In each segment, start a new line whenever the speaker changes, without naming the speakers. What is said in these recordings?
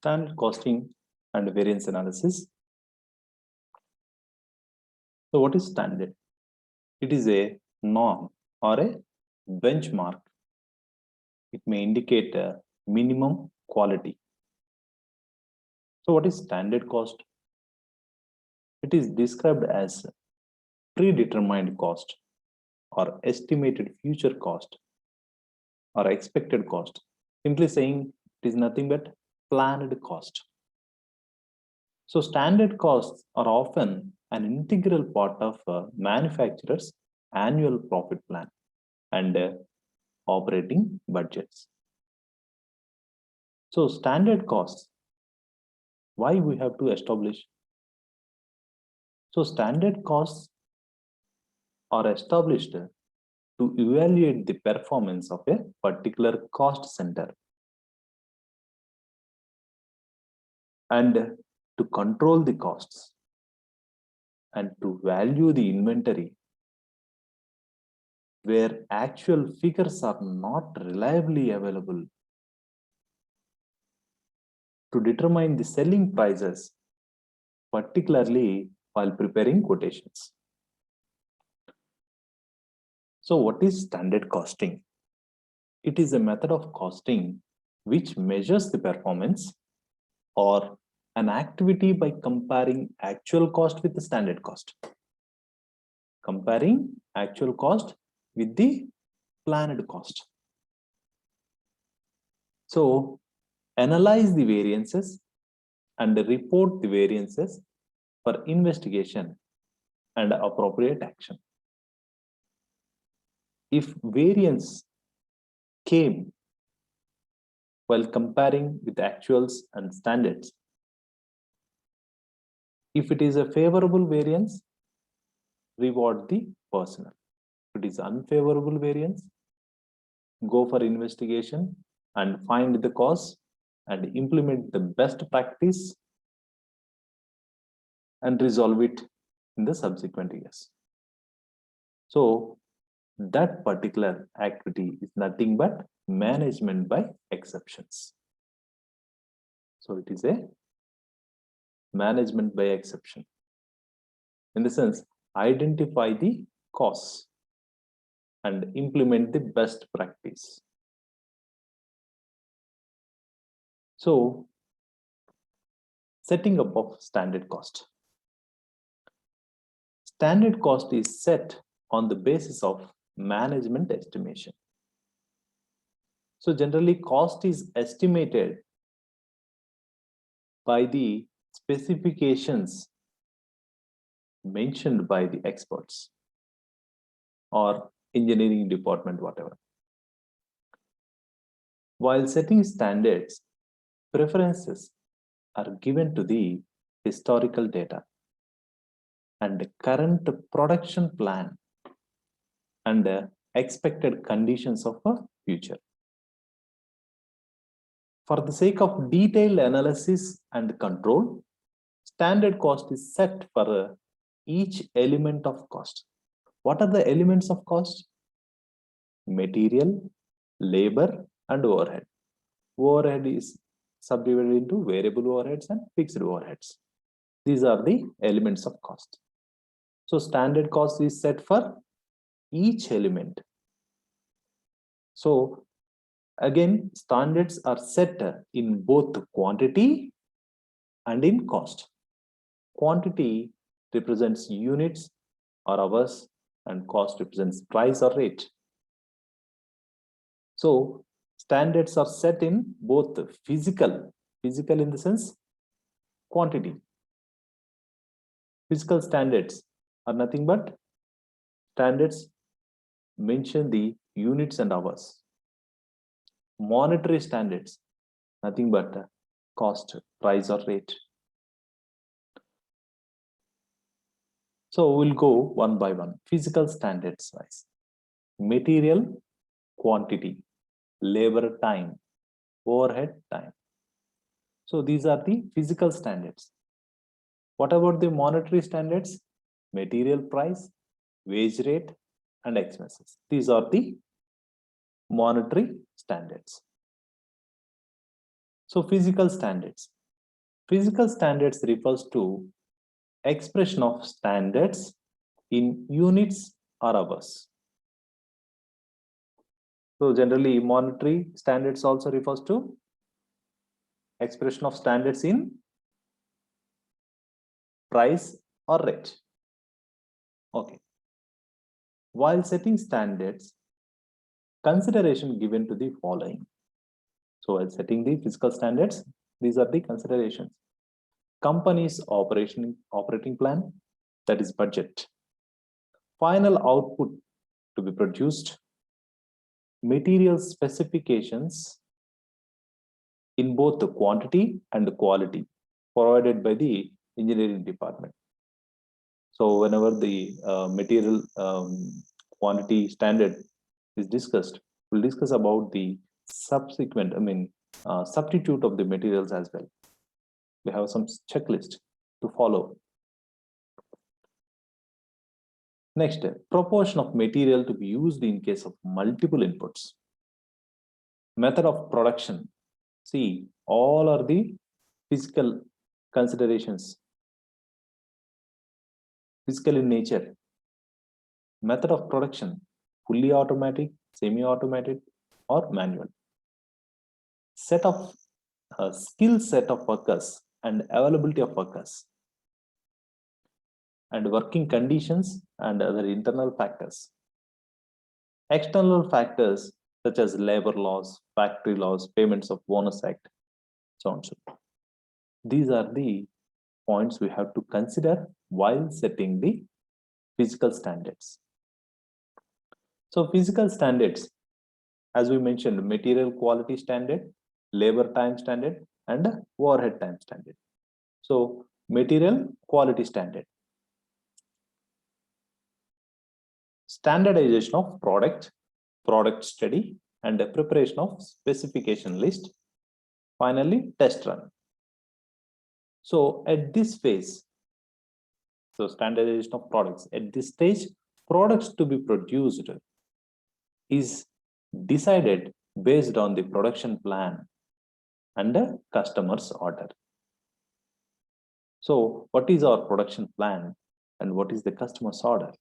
Standard costing and variance analysis. So what is standard? It is a norm or a benchmark. It may indicate a minimum quality. So what is standard cost? It is described as predetermined cost or estimated future cost or expected cost. Simply saying it is nothing but planned cost. So standard costs are often an integral part of a manufacturer's annual profit plan and operating budgets. So standard costs, why we have to establish? So standard costs are established to evaluate the performance of a particular cost center and to control the costs and to value the inventory where actual figures are not reliably available, to determine the selling prices, particularly while preparing quotations. So what is standard costing? It is a method of costing which measures the performance or an activity by comparing actual cost with the standard cost. Comparing actual cost with the planned cost. So analyze the variances and report the variances for investigation and appropriate action. If variance came while comparing with actuals and standards, if it is a favorable variance, reward the personnel. If it is unfavorable variance, go for investigation and find the cause and implement the best practice and resolve it in the subsequent years. So that particular activity is nothing but management by exceptions. So it is a management by exception. In the sense, identify the cause and implement the best practice. So setting up of standard cost. Standard cost is set on the basis of management estimation. So generally cost is estimated by the specifications mentioned by the experts or engineering department, whatever. While setting standards, preferences are given to the historical data and the current production plan and the expected conditions of the future. For the sake of detailed analysis and control, standard cost is set for each element of cost. What are the elements of cost? Material, labor, and overhead. Overhead is subdivided into variable overheads and fixed overheads. These are the elements of cost. So standard cost is set for each element. So again, standards are set in both quantity and in cost. Quantity represents units or hours and cost represents price or rate. So standards are set in both physical in the sense quantity. Physical standards are nothing but standards mention the units and hours. Monetary standards, nothing but cost, price or rate. So we'll go one by one. Physical standards wise. Material, quantity, labor time, overhead time. So these are the physical standards. What about the monetary standards? Material price, wage rate, and expenses. These are the monetary standards. So physical standards. Physical standards refers to expression of standards in units or hours. So generally monetary standards also refers to expression of standards in price or rate. Okay. While setting standards, consideration given to the following. So while setting the physical standards, these are the considerations. Company's operating plan, that is budget. Final output to be produced. Material specifications in both the quantity and the quality provided by the engineering department. So whenever the material quantity standard is discussed, we'll discuss about the subsequent, substitute of the materials as well. We have some checklist to follow. Next, proportion of material to be used in case of multiple inputs. Method of production. See, all are the physical considerations, physical in nature. Method of production, fully automatic, semi-automatic, or manual. Set of skill set of workers and availability of workers, and working conditions and other internal factors. External factors such as labor laws, factory laws, payments of bonus act, so on so forth. These are the points we have to consider while setting the physical standards. So physical standards, as we mentioned, material quality standard, labor time standard, and overhead time standard. So material quality standard. Standardization of product study, and the preparation of specification list. Finally, test run. So at this phase, so standardization of products, at this stage, products to be produced is decided based on the production plan and the customer's order. So what is our production plan and what is the customer's order?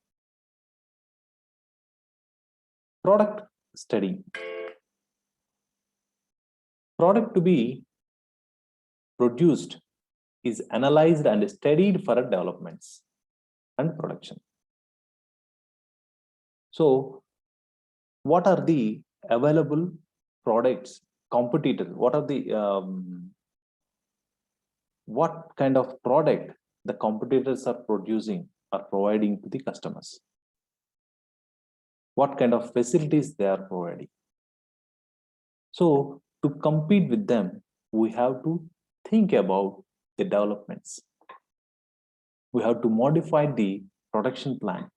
Product study. Product to be produced is analyzed and studied for developments and production. So what are the available products, competitors? What are the what kind of product the competitors are producing or providing to the customers? What kind of facilities they are providing? So to compete with them, we have to think about the developments. We have to modify the production plan.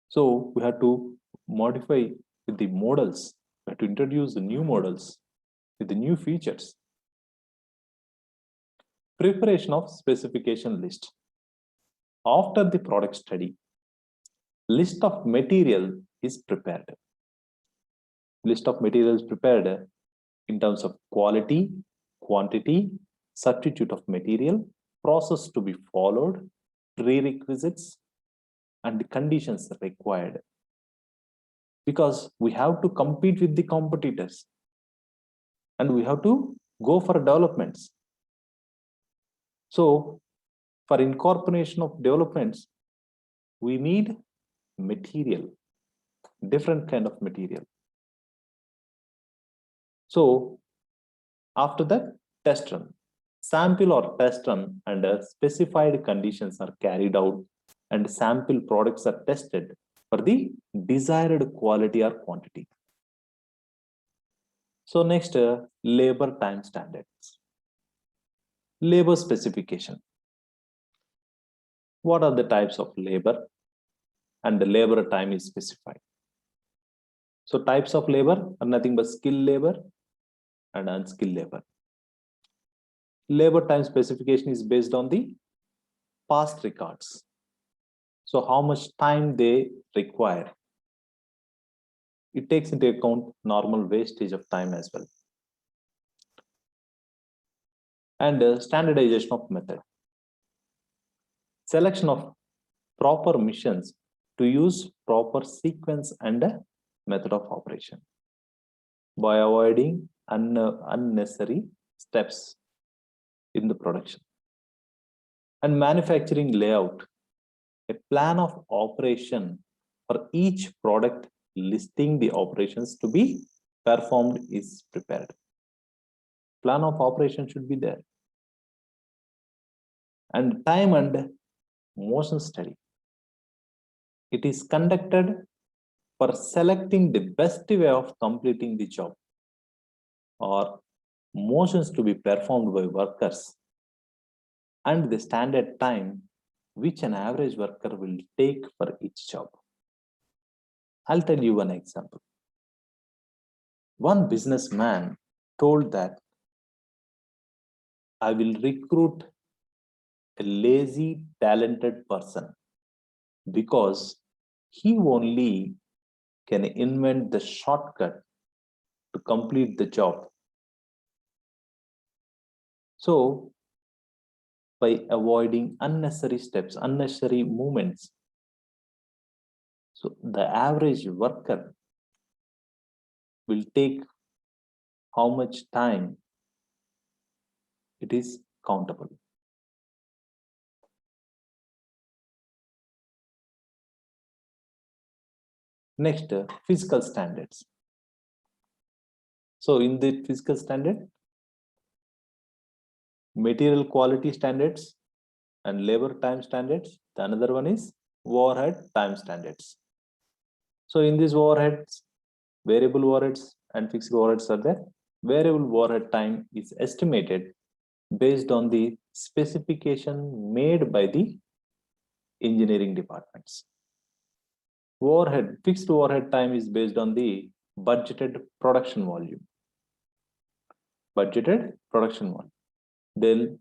So we have to modify with the models. We have to introduce the new models with the new features. Preparation of specification list. After the product study, list of material is prepared. List of materials prepared in terms of quality, quantity, substitute of material, process to be followed, prerequisites, and the conditions required. Because we have to compete with the competitors and we have to go for developments. So for incorporation of developments, we need material, different kind of material. So after that, test run. Sample or test run under specified conditions are carried out and sample products are tested for the desired quality or quantity. So next, labor time standards. Labor specification. What are the types of labor? And the labor time is specified. So types of labor are nothing but skilled labor and unskilled labor. Labor time specification is based on the past records. So how much time they require. It takes into account normal wastage of time as well. and standardization of method. Selection of proper missions to use proper sequence and method of operation by avoiding unnecessary steps in the production. And manufacturing layout, a plan of operation for each product listing the operations to be performed is prepared. Plan of operation should be there. And time and motion study. It is conducted for selecting the best way of completing the job or motions to be performed by workers and the standard time which an average worker will take for each job. I'll tell you one example. One businessman told that I will recruit a lazy, talented person because he only can invent the shortcut to complete the job. So, by avoiding unnecessary steps, unnecessary movements, so the average worker will take how much time, it is countable. Next, physical standards. So in the physical standard, material quality standards and labor time standards. The another one is overhead time standards. So in these overheads, variable overheads and fixed overheads are there. Variable overhead time is estimated based on the specification made by the engineering departments. Fixed overhead time is based on the budgeted production volume. Budgeted production volume. They'll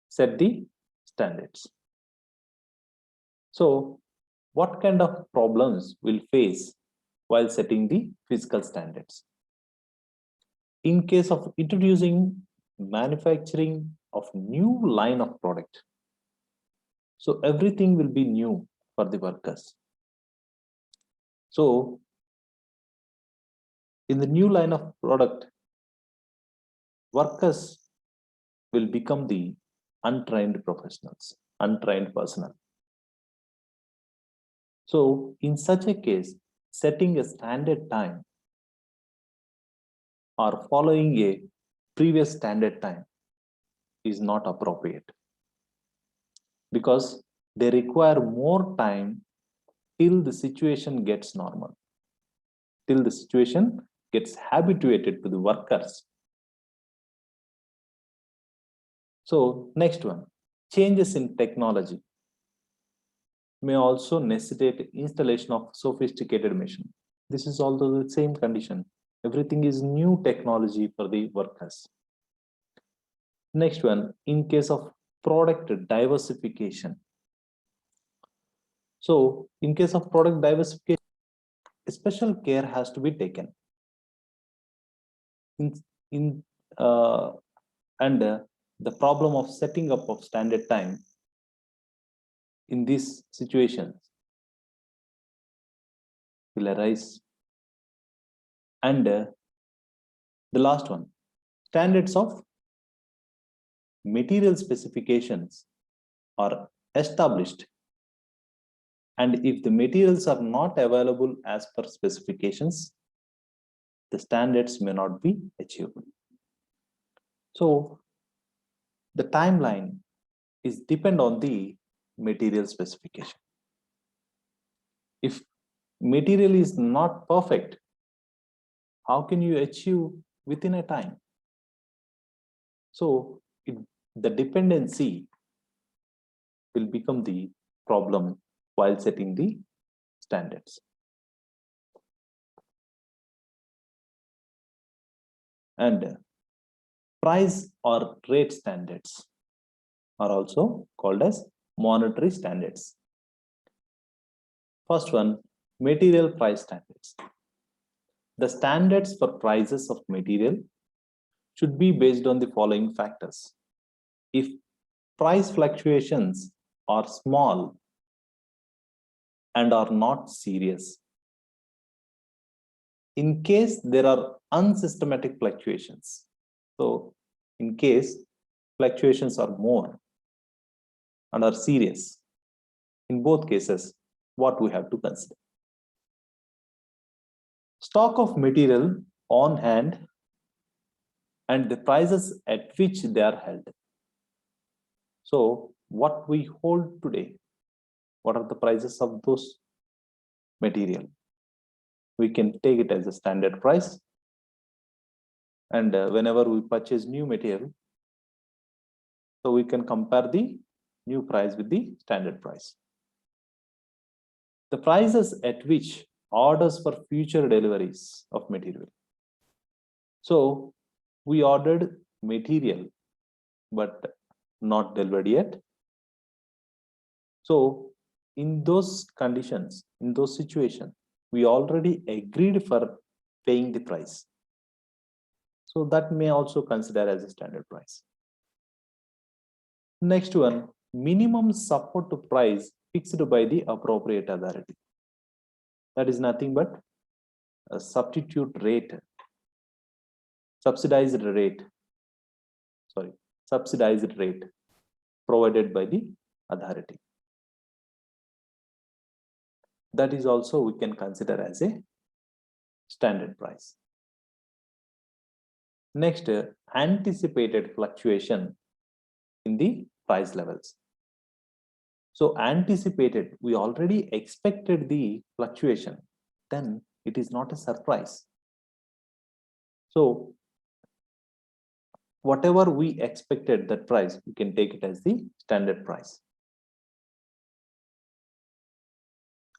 set the standards. So, what kind of problems will face while setting the physical standards? In case of introducing manufacturing of new line of product, so everything will be new for the workers. So, in the new line of product, workers will become the untrained professionals, untrained personnel. So, in such a case, setting a standard time or following a previous standard time is not appropriate because they require more time till the situation gets normal, till the situation gets habituated to the workers. So, next one, changes in technology may also necessitate installation of sophisticated machine. This is also the same condition. Everything is new technology for the workers. Next one, in case of product diversification. So, in case of product diversification, special care has to be taken. The problem of setting up of standard time in these situations will arise. And the last one, standards of material specifications are established, and if the materials are not available as per specifications, the standards may not be achieved. So the timeline is depend on the material specification. If material is not perfect, how can you achieve within a time? So the dependency will become the problem while setting the standards. And price or rate standards are also called as monetary standards. First one, material price standards. The standards for prices of material should be based on the following factors. if price fluctuations are small and are not serious. In case there are unsystematic fluctuations, so in case fluctuations are more and are serious, in both cases, what we have to consider? Stock of material on hand and the prices at which they are held. So what we hold today, what are the prices of those material? We can take it as a standard price, and whenever we purchase new material, so we can compare the new price with the standard price. The prices at which orders for future deliveries of material. So we ordered material but not delivered yet. So in those conditions, in those situations, we already agreed for paying the price. So that may also consider as a standard price. Next one, minimum support price fixed by the appropriate authority. That is nothing but a substitute rate, subsidized rate provided by the authority. That is also we can consider as a standard price. Next, anticipated fluctuation in the price levels. So anticipated, we already expected the fluctuation, then it is not a surprise. So whatever we expected that price, we can take it as the standard price.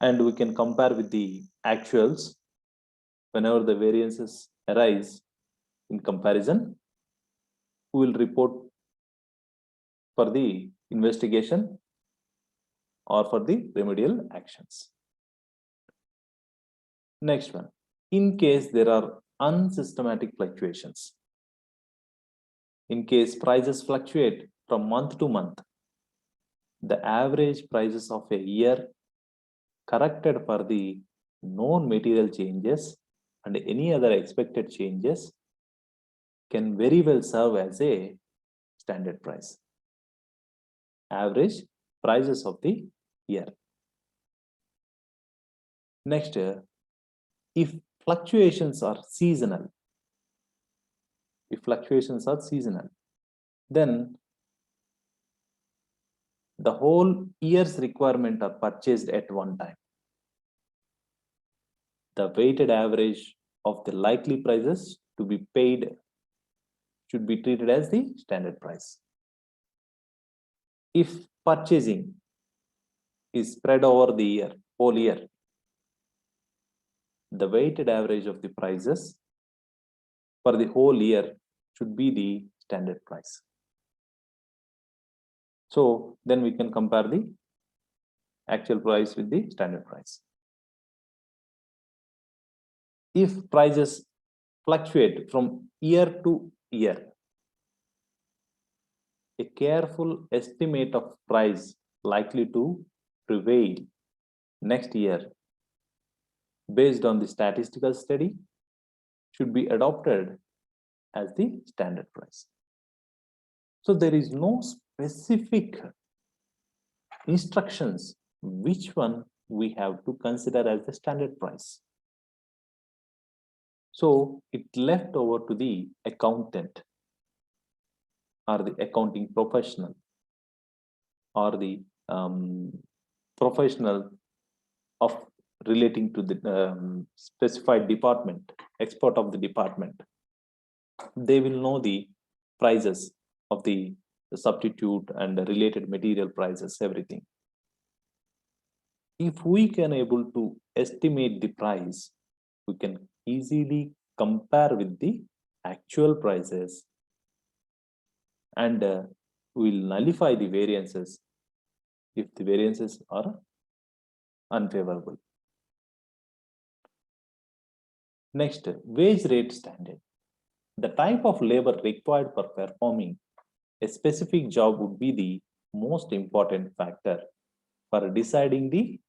And we can compare with the actuals whenever the variances arise in comparison. We will report for the investigation or for the remedial actions. Next one, in case there are unsystematic fluctuations. In case prices fluctuate from month to month, the average prices of a year corrected for the known material changes and any other expected changes can very well serve as a standard price. Average prices of the year. Next, if fluctuations are seasonal, then the whole year's requirement are purchased at one time. The weighted average of the likely prices to be paid should be treated as the standard price. If purchasing is spread over the whole year, the weighted average of the prices for the whole year should be the standard price. So then we can compare the actual price with the standard price. If prices fluctuate from year to year, a careful estimate of price likely to prevail next year based on the statistical study should be adopted as the standard price. So there is no specific instructions which one we have to consider as the standard price. So it left over to the accountant or the accounting professional or the professional of relating to the specified department, expert of the department. They will know the prices of the substitute and the related material prices, everything. If we can able to estimate the price, we can easily compare with the actual prices and we'll nullify the variances if the variances are unfavorable. Next, wage rate standard. The type of labor required for performing a specific job would be the most important factor for deciding the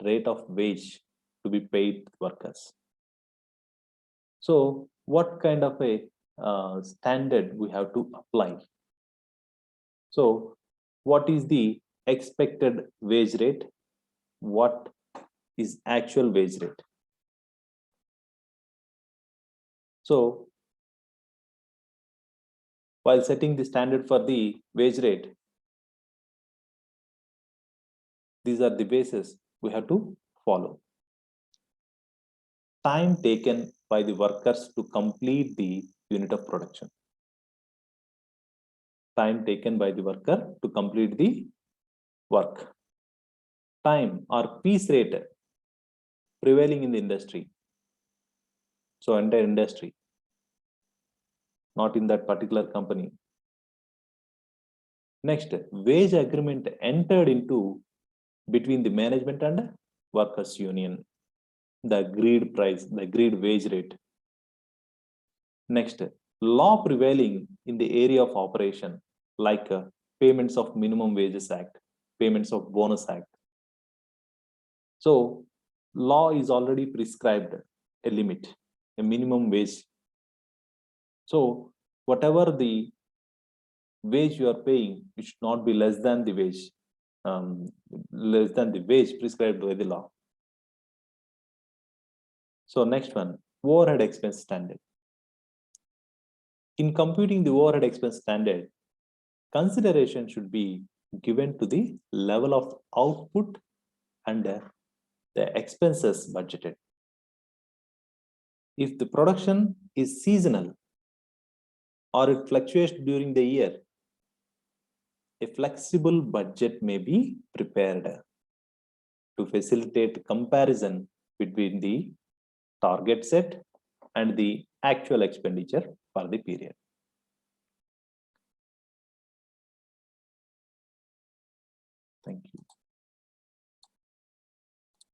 rate of wage to be paid to workers. So what kind of a standard we have to apply? So what is the expected wage rate? What is actual wage rate? So while setting the standard for the wage rate, these are the bases we have to follow. Time taken by the workers to complete the unit of production. Time taken by the worker to complete the work. Time or piece rate prevailing in the industry. So entire industry, not in that particular company. Next, wage agreement entered into between the management and workers union. The agreed price, the agreed wage rate. Next, law prevailing in the area of operation, like payments of minimum wages act, payments of bonus act. So law is already prescribed a limit, a minimum wage. So whatever the wage you are paying, it should not be less than the wage, prescribed by the law. So next one, overhead expense standard. In computing the overhead expense standard, consideration should be given to the level of output and the expenses budgeted. If the production is seasonal or it fluctuates during the year, a flexible budget may be prepared to facilitate comparison between the target set and the actual expenditure for the period. Thank you.